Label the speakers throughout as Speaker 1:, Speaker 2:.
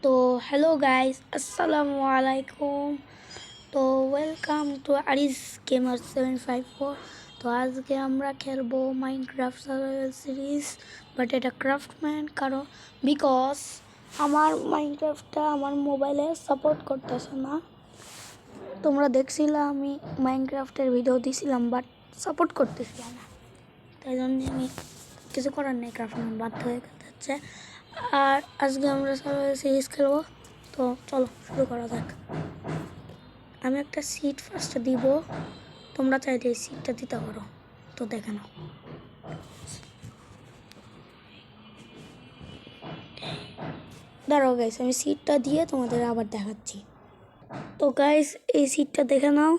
Speaker 1: তো hello guys, আসসালামু আলাইকুম। তো ওয়েলকাম টু আরিস গেমার 754। তো আজকে আমরা খেলবো মাইনক্রাফট সার্ভাইভাল সিরিজ, বাট এটা ক্রাফটম্যান। কারণ বিকজ আমার মাইনক্রাফটটা আমার মোবাইলে সাপোর্ট করতেছে না। তোমরা দেখছিলে আমি মাইনক্রাফটের ভিডিও দিয়েছিলাম, বাট সাপোর্ট করতেছিল না। তাই জন্য আমি কিছু করার নেই, ক্রাফটম্যান বাধ্য হয়ে করতে হচ্ছে। আর আজকে আমরা সার্ভাইভাল সিরিজ খেলবো। তো চলো শুরু করা যাক। আমি একটা সিট ফার্স্টে দিব, তোমরা চাইলে এই সিটটা দিতে পারো। তো দেখে নাও। দাঁড়াও গাইস, আমি সিটটা দিয়ে তোমাদের আবার দেখাচ্ছি। তো গাইস, এই সিটটা দেখে নাও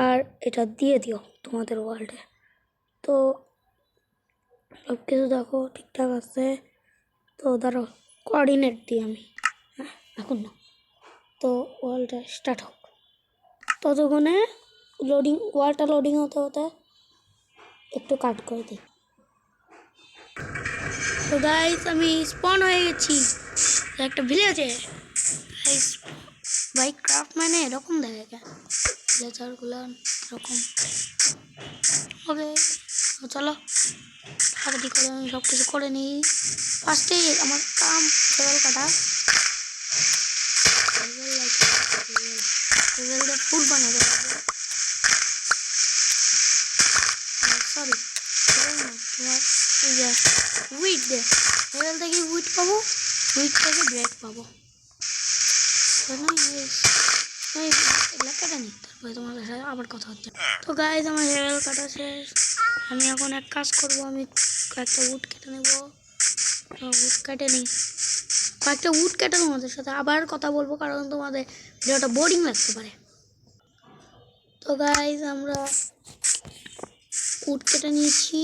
Speaker 1: আর এটা দিয়ে দিও তোমাদের ওয়ার্ল্ডে। তো সব কিছু দেখো ঠিকঠাক আছে। তো দাঁড়াও, কোঅর্ডিনেট দিই আমি। এখন না, তো ওয়ার্ল্ডটা স্টার্ট হোক। ততক্ষণে ওয়ালটা লোডিং হতে হতে একটু কাট করে দিই। তো গাইস, আমি স্পন হয়ে গেছি একটা ভিলেজে। ভাই ক্রাফট মানে এরকম দেখে কেন, ভিলেজারগুলো এরকম। ওকে, চলো তাড়াতাড়ি করে আমি সব কিছু করে নিই। ফার্স্টে আমার কাম লেভেল কাটা, লেভেলটা ফুল বানাতে হবে। সরি, তোমার এই যে উইট দে, লেভেল থেকে উইট পাবো, উইট থেকে ব্রেক পাবো। কাটা নি, তারপরে তোমাদের সাথে আবার কথা হচ্ছে। তো গাইজ, আমার লেভেল কাটা শেষ। আমি এখন এক কাজ করবো, আমি কয়েকটা উড কেটে নেবো। উড কেটে নিই, কয়েকটা উড কেটে তোমাদের সাথে আবার কথা বলবো, কারণ তোমাদের ভিডিওটা বোরিং লাগতে পারে। তো গাইজ, আমরা উড কেটে নিয়েছি।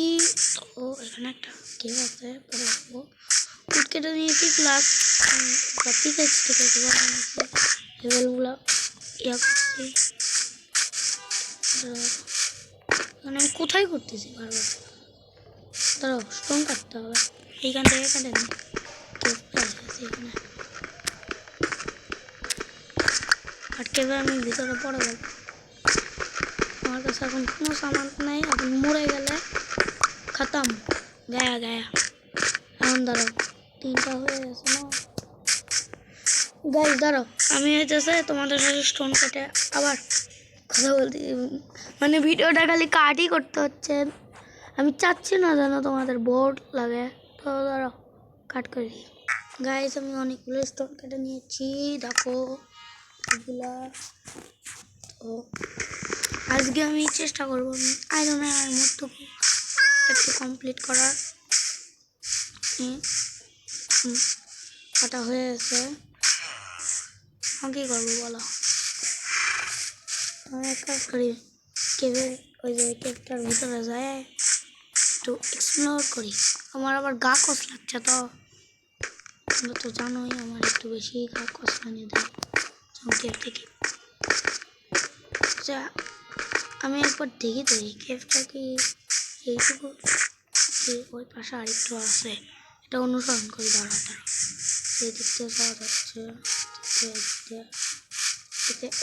Speaker 1: তো এখানে একটা কেউ আছে, পরে আসবো। উড কেটে নিয়েছি, প্লাস পিকেক্স থেকে লেভেলগুলো ইয়া করছি। মানে আমি কোথায় করতেছি বারবার। দাঁড়াও, স্টোন কাটতে হবে, এইখান থেকে কেটে নিই। এখানে আর কেবে আমি ভিতরে পড়ে গেল। আমার কাছে এখন কোনো সামান নেই, এখন মরে গেলে খতম, গায়া গায়া। এখন দাঁড়াও, 3টা হয়ে গেছে না গাইস। দাঁড়াও, আমি হইতেছে তোমাদের সাথে স্টোন কেটে আবার কথা বলতে, মানে ভিডিওটা খালি কাটই করতে হচ্ছে। আমি চাচ্ছি না যেন তোমাদের বোর লাগে। তো দাঁড়াও, কাট করে দিই। গাইস, আমি অনেকগুলো স্টোন কেটে নিয়েছি, দেখো এগুলা। তো আজকে আমি চেষ্টা করবো আয়রনের আর মোটটুকু একটু কমপ্লিট করার। কাটা হয়ে গেছে, আমি কী করবো বলো। আমি এক কাজ করি, কেভের ওই যে কেভটার ভিতরে যায় একটু এক্সপ্লোর করি। আমার আবার গা কষ লাগছে, তো তোমরা তো জানোই আমার একটু বেশি গা কষলানি দেয় কেভ থেকে। আচ্ছা, আমি একবার দেখি তো এই কেভটা কি এইটুকু, ওই পাশে আরেকটু আছে, এটা অনুসরণ করি। দাঁড়া সেই দিক থেকে যাওয়া যাচ্ছে।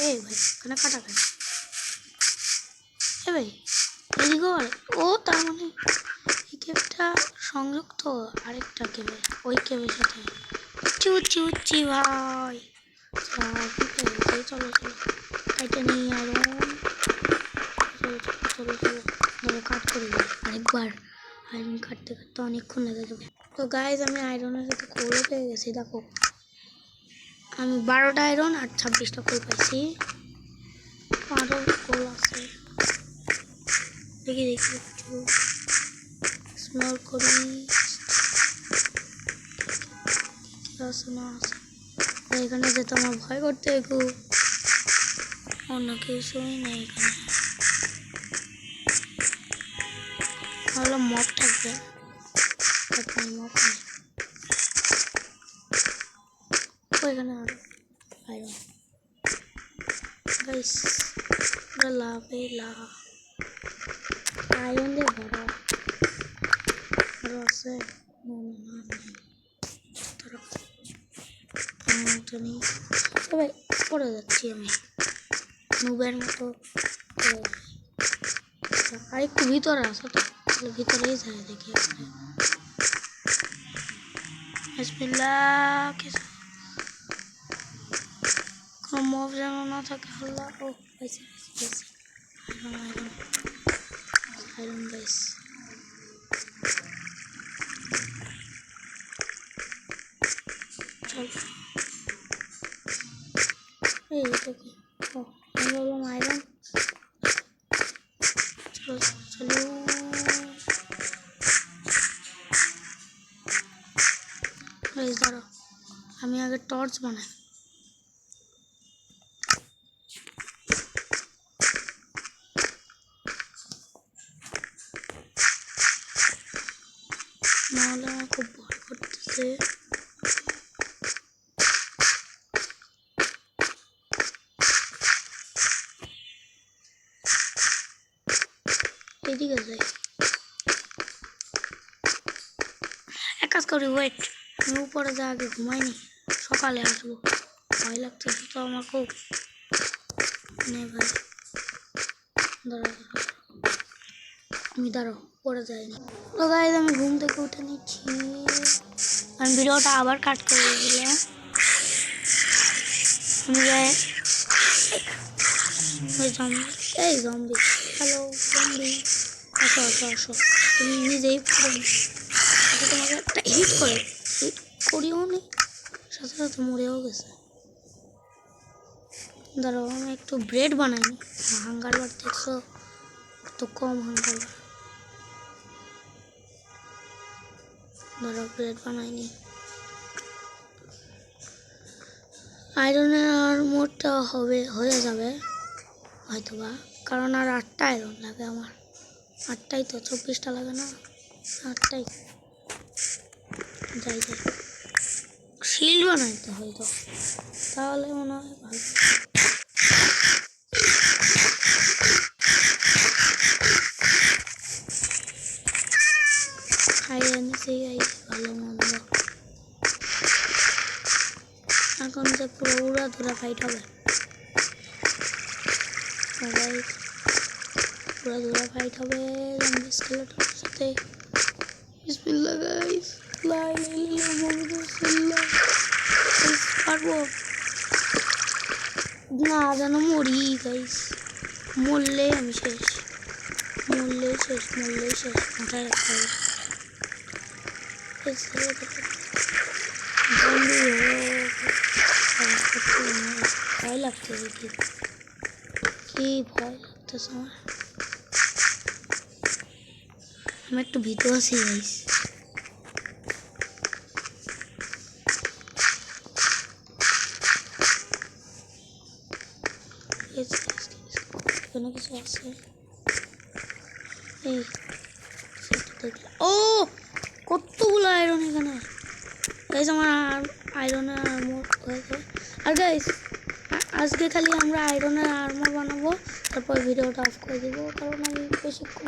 Speaker 1: এই ভাই, এখানে কাটা কেন? এ ভাই, এদিকে ও, তার মানে এই কেভটা সংযুক্ত আরেকটা কেবে, ওই কেবের সাথে। উচ্ছি উচ্ছি ভাই, চলো চলো কাটে নিই আয়রন। চলো চলো চলো চলো, কাট করে দিই আরেকবার। আয়রন কাটতে কাটতে অনেকক্ষণ লেগে যাবে। তো গাইজ, আমি আয়রনের সাথে কোলও পেয়ে গেছি। দেখো, আমি 12টা আয়রন আর 26টা কোল পাইছি। আরও কোল আছে, দেখি দেখি একটু স্মল করি কি আছে না আছে। এখানে যেতে আমার ভয় করতে খুব, অন্য কিছুই নেই এখানে। ভালো মপ থাকবে, মপ নেই ওইখানে। আরো আয়রন গাইস, পুরো লাভে লাভ। আয়রন দিয়ে ভরা আরো আছে। জানি তবে পড়ে যাচ্ছি আমি নুবের মতো আর একটু ভিতরে আসো তো ভিতরেই যায় দেখি এখানে বিসমিল্লাহ কোনো মব যেন না থাকে আল্লাহ ও পাইছি আয়রন গাইস চল এই এটা কি ও আমি বললাম আয়রন চলো চলো এই দাঁড়াও আমি আগে টর্চ বানাই নাহলে আমার খুব ভয় করতেছে এদিকে যাই এক কাজ করি ওয়েট আমি উপরে যা আগে ঘুমাইনি সকালে আসবো ভয় লাগতেছে তো আমার খুব নে ভাই দাঁড়াও আমি দাঁড়াও পরে যাইনি তো গাইজ আমি ঘুম থেকে উঠে নিচ্ছি আমি ভিডিওটা আবার কাট করে দিলাম আমি এই জম্বি হ্যালো জম্বি আসো আসো আসো তুমি নিজেই তোমাকে একটা হিট করিও নি সাথে সাথে মরেও গেছে দাঁড়াও আমি একটু ব্রেড বানাইনি হাঙ্গার বার দেখছো তো কম হাঙ্গার বার দাঁড়াও ব্রেড বানাইনি আয়রনের আর্মরটা হয়ে যাবে হয়তো বা কারণ আর 8টা আয়রন লাগে আমার 8টাই তো 24টা লাগে না 8টাই যাই শিল্ড বানাইতে হয়তো তাহলে মনে হয় ভালো খাইয়ে নিচে ভালো মন্দ এখন যে পুরো উড়াধুরা ফাইট হবে উড়াধুরা ফাইট হবে স্কেলেটনের সাথে বিসমিল্লাহ গাইস লা ইলাহা ইল্লাল্লাহ মুহাম্মাদুর রাসূলুল্লাহ পারবো না যেন মরি গাইস মরলে আমি শেষ মরলেই শেষ মাথায় রাখতে হবে ভয় লাগতেছে কি ভয় লাগতেছে আমার আমি একটু ভীত আছি গাইস এখানে কিছু আছে এই ও কতগুলো আয়রন এখানে গাইস আমার আয়রনের আর্মর হয়েছে আর গাইস আজকে খালি আমরা আয়রনের আর্মর বানাবো তারপর ভিডিওটা অফ করে দেবো কারণ আমি বেশিক্ষণ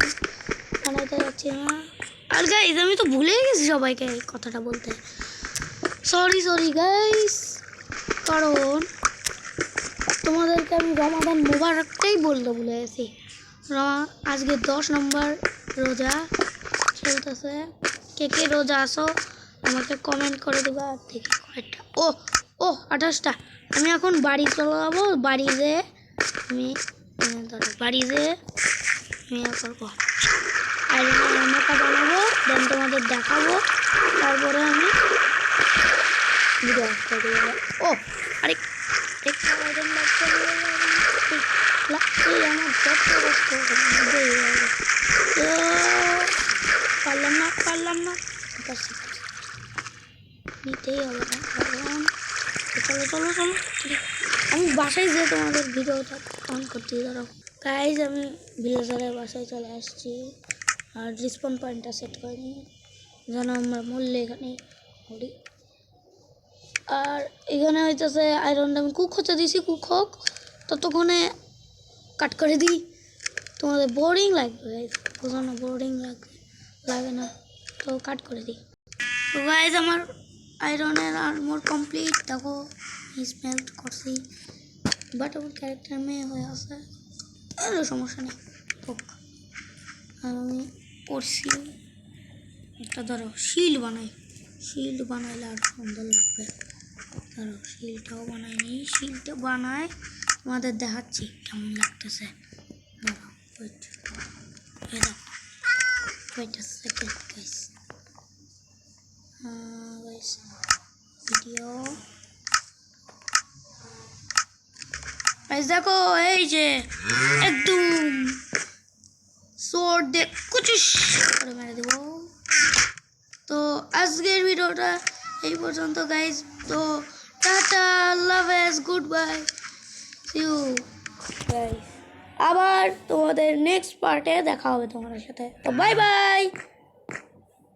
Speaker 1: বানাতে যাচ্ছি না আর গাইস আমি তো ভুলেই গেছি সবাইকে এই কথাটা বলতে সরি গাইস কারণ তোমাদেরকে আমি রমাদান মোবারকটাই বলতে ভুলে গেছি আজকে 10 নম্বর রোজা চলতেছে কে রোজা আসো আমাকে কমেন্ট করে দেবা দেখি কয়েকটা ও 28টা আমি এখন বাড়ি চলে যাবো বাড়ি যেয়ে আমি করবো আয়রনটা বানাবো দেন তোমাদের দেখাবো তারপরে আমি ভিডিও করে দেবো ও আরে আয়রন লাগছে আমার যত কষ্ট পারলাম না নিতেই হবে না চলো আমি বাসায় যেয়ে তোমাদের ভিডিওটা অন করতে দাঁড়াও গাইজ আমি ভিলেজারের বাসায় চলে আসছি আর রিসপন পয়েন্টটা সেট করে নিই যেন আমরা মরলে এখানে মরি আর এখানে হইতেছে আয়রনটা আমি কুক হতে দিয়েছি কুক হোক ততক্ষণে কাট করে দিই তোমাদের বোরিং লাগবে গাইজ বোঝানো বোরিং লাগে না তো কাট করে দিই তো গাইজ আমার আয়রনের আর্মর কমপ্লিট দেখো স্মেল্ট করছি, বাট আমার ক্যারেক্টার মেয়ে হয়ে আছে, এর সমস্যা নেই। হোক, আমি করছি একটা, ধরো শিল্ড বানাই, শিল্ড বানাইলে আর সুন্দর লাগবে। ধরো শিলটাও বানাইনি, শিলটা বানাই তোমাদের দেখাচ্ছি কেমন লাগতেছে। ধরো ওয়েট, এই দেখো, wait a second guys, guys video guys দেখো, এই যে একদম সোর্ড দিয়ে কুচুস করে মেরে দেবো। তো আজকের ভিডিওটা এই পর্যন্ত গাইস, তো টাটা, লাভ এস, good bye, see you guys. আবার তোমাদের নেক্সট পার্টে দেখা হবে তোমাদের সাথে, তো বাই বাই।